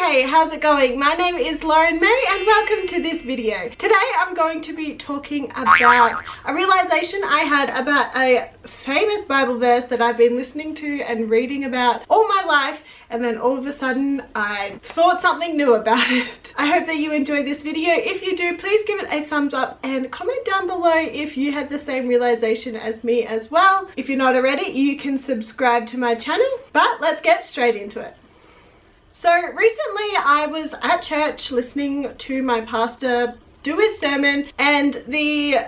Hey, how's it going? My name is Lauren May and welcome to this video. Today I'm going to be talking about a realization I had about a famous Bible verse that I've been listening to and reading about all my life, and then all of a sudden I thought something new about it. I hope that you enjoy this video. If you do, please give it a thumbs up and comment down below if you had the same realization as me as well. If you're not already, you can subscribe to my channel, but let's get straight into it. So recently I was at church listening to my pastor do his sermon, and the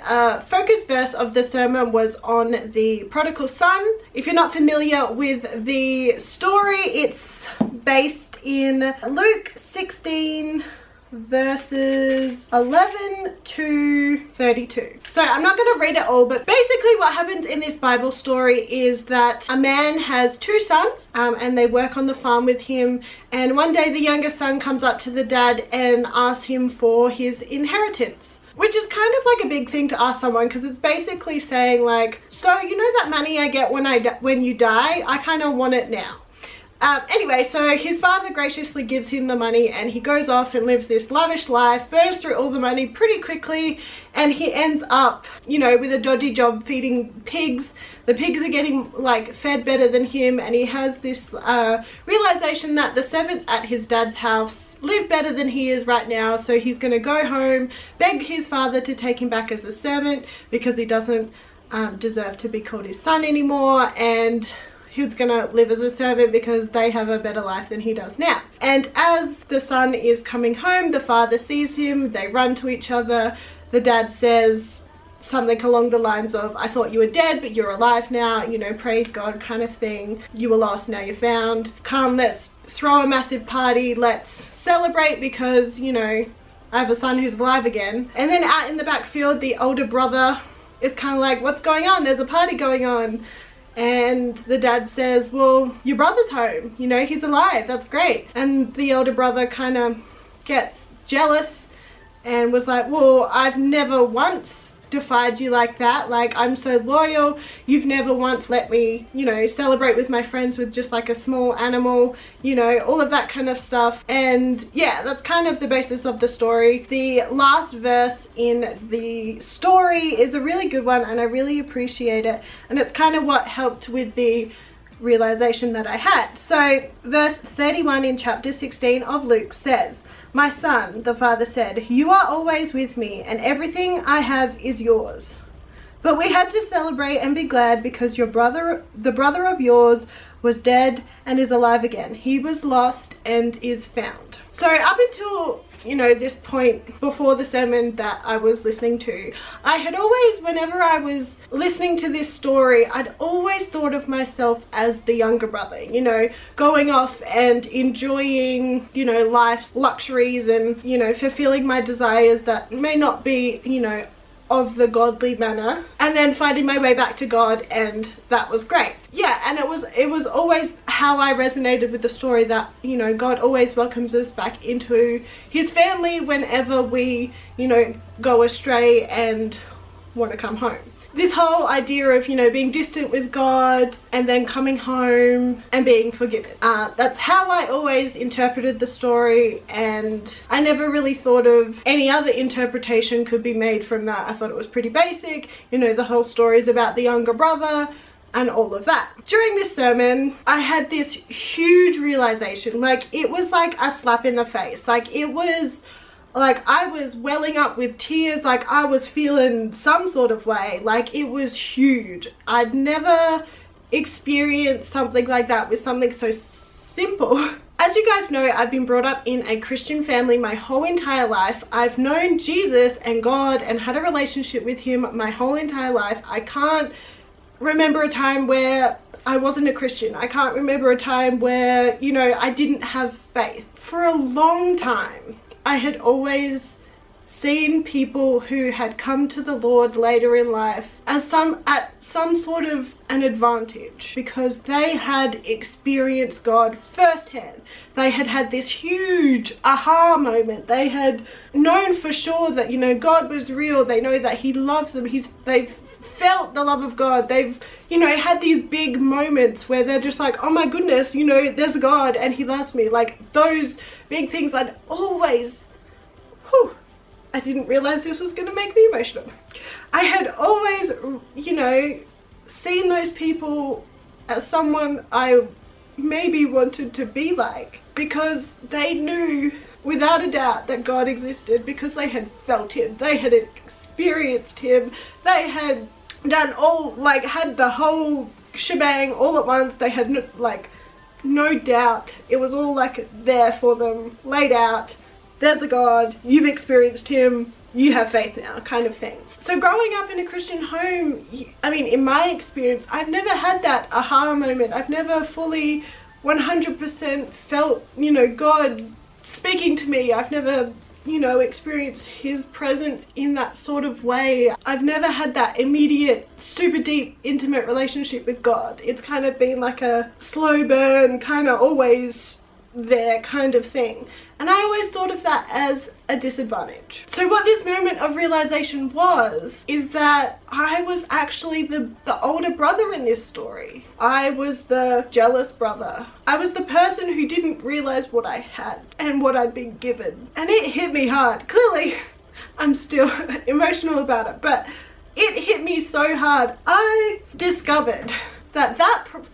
focus verse of the sermon was on the prodigal son. If you're not familiar with the story, it's based in Luke 16 verses 11 to 32. So I'm not going to read it all, but basically what happens in this Bible story is that a man has two sons and they work on the farm with him, and one day the youngest son comes up to the dad and asks him for his inheritance, which is kind of like a big thing to ask someone, because it's basically saying like, so you know that money I get when you die, I kind of want it now. Anyway, so his father graciously gives him the money and he goes off and lives this lavish life, burns through all the money pretty quickly, and he ends up, you know, with a dodgy job feeding pigs. The pigs are getting like fed better than him, and he has this realization that the servants at his dad's house live better than he is right now, so he's going to go home, beg his father to take him back as a servant because he doesn't deserve to be called his son anymore, and he's gonna live as a servant because they have a better life than he does now. And as the son is coming home, the father sees him, they run to each other. The dad says something along the lines of, I thought you were dead, but you're alive now, you know, praise God kind of thing. You were lost, now you're found. Come, let's throw a massive party, let's celebrate because, you know, I have a son who's alive again. And then out in the backfield, the older brother is kind of like, what's going on? There's a party going on. And the dad says, well, your brother's home, you know, he's alive, that's great. And the older brother kind of gets jealous and was like, well, I've never once defied you like that, like I'm so loyal, you've never once let me, you know, celebrate with my friends with just like a small animal, you know, all of that kind of stuff. And yeah, that's kind of the basis of the story. The last verse in the story is a really good one and I really appreciate it, and it's kind of what helped with the realization that I had. So verse 31 in chapter 16 of Luke says, my son, the father said, you are always with me and everything I have is yours. But we had to celebrate and be glad because your brother, the brother of yours, was dead and is alive again. He was lost and is found. So up until, you know, this point before the sermon that I was listening to, I had always, whenever I was listening to this story, I'd always thought of myself as the younger brother, you know, going off and enjoying, you know, life's luxuries and, you know, fulfilling my desires that may not be, you know, of the godly manner, and then finding my way back to God, and that was great. Yeah, and it was always how I resonated with the story that, you know, God always welcomes us back into his family whenever we, you know, go astray and want to come home. This whole idea of, you know, being distant with God and then coming home and being forgiven. That's how I always interpreted the story, and I never really thought of any other interpretation could be made from that. I thought it was pretty basic. You know, the whole story is about the younger brother and all of that. During this sermon, I had this huge realization. Like, it was like a slap in the face. Like, it was like I was welling up with tears, like I was feeling some sort of way. Like, it was huge. I'd never experienced something like that with something so simple. As you guys know, I've been brought up in a Christian family my whole entire life. I've known Jesus and God and had a relationship with him my whole entire life. I can't remember a time where I wasn't a Christian. I can't remember a time where, you know, I didn't have faith. For a long time, I had always seen people who had come to the Lord later in life as at some sort of an advantage, because they had experienced God firsthand. They had had this huge aha moment. They had known for sure that, you know, God was real. They know that he loves them. They've felt the love of God. They've, you know, had these big moments where they're just like, oh my goodness, you know, there's a God and he loves me. Like those big things I'd always, I didn't realize this was going to make me emotional. I had always, you know, seen those people as someone I maybe wanted to be like, because they knew without a doubt that God existed, because they had felt him, they had experienced him, they had done all, like had the whole shebang all at once. They had no doubt, it was all like there for them, laid out. There's a God, you've experienced him, you have faith now, kind of thing. So growing up in a Christian home, I mean, in my experience, I've never had that aha moment. I've never fully 100% felt, you know, God speaking to me. I've never, you know, experienced his presence in that sort of way. I've never had that immediate, super deep, intimate relationship with God. It's kind of been like a slow burn, kind of always there kind of thing. And I always thought of that as a disadvantage. So what this moment of realization is that I was actually the older brother in this story. I was the jealous brother. I was the person who didn't realize what I had and what I'd been given. And it hit me hard. Clearly, I'm still emotional about it, but it hit me so hard. I discovered that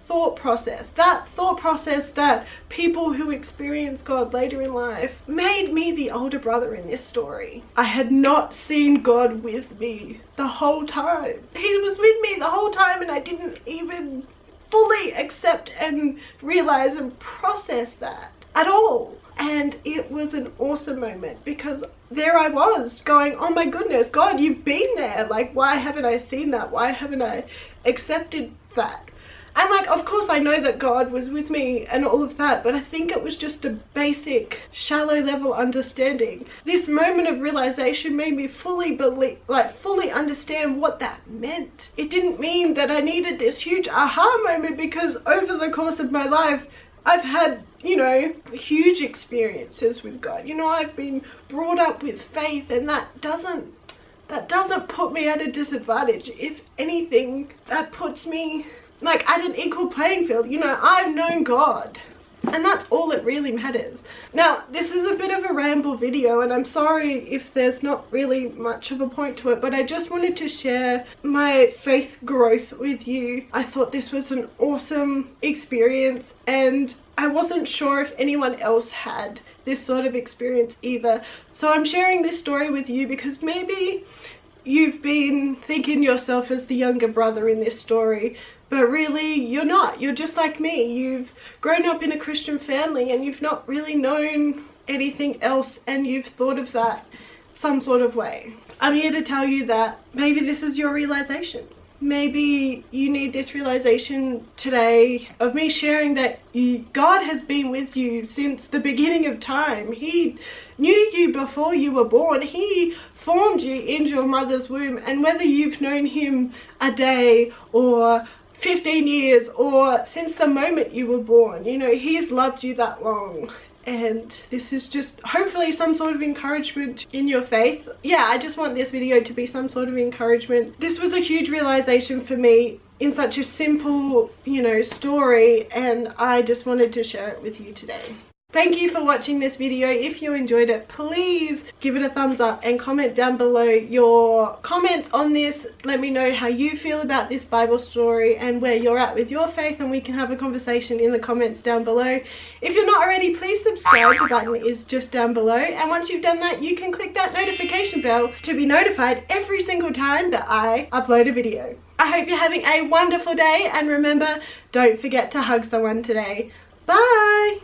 thought process that people who experience God later in life made me the older brother in this story. I had not seen God with me the whole time. He was with me the whole time and I didn't even fully accept and realize and process that at all. And it was an awesome moment, because there I was going, oh my goodness, God, you've been there. Like, why haven't I seen that? Why haven't I accepted that? And like, of course I know that God was with me and all of that, but I think it was just a basic, shallow level understanding. This moment of realization made me fully understand what that meant. It didn't mean that I needed this huge aha moment, because over the course of my life, I've had, you know, huge experiences with God. You know, I've been brought up with faith, and that doesn't put me at a disadvantage. If anything, that puts me like at an equal playing field. You know, I've known God, and that's all that really matters. Now, this is a bit of a ramble video, and I'm sorry if there's not really much of a point to it, but I just wanted to share my faith growth with you. I thought this was an awesome experience, and I wasn't sure if anyone else had this sort of experience either. So I'm sharing this story with you because maybe you've been thinking yourself as the younger brother in this story, but really you're not. You're just like me. You've grown up in a Christian family and you've not really known anything else, and you've thought of that some sort of way. I'm here to tell you that maybe this is your realization. Maybe you need this realization today of me sharing that God has been with you since the beginning of time. He knew you before you were born. He formed you in your mother's womb, and whether you've known him a day or 15 years or since the moment you were born, you know, he's loved you that long. And this is just hopefully some sort of encouragement in your faith. Yeah, I just want this video to be some sort of encouragement. This was a huge realization for me in such a simple, you know, story, and I just wanted to share it with you today. Thank you for watching this video. If you enjoyed it, please give it a thumbs up and comment down below your comments on this. Let me know how you feel about this Bible story and where you're at with your faith, and we can have a conversation in the comments down below. If you're not already, please subscribe. The button is just down below, and once you've done that, you can click that notification bell to be notified every single time that I upload a video. I hope you're having a wonderful day, and remember, don't forget to hug someone today. Bye!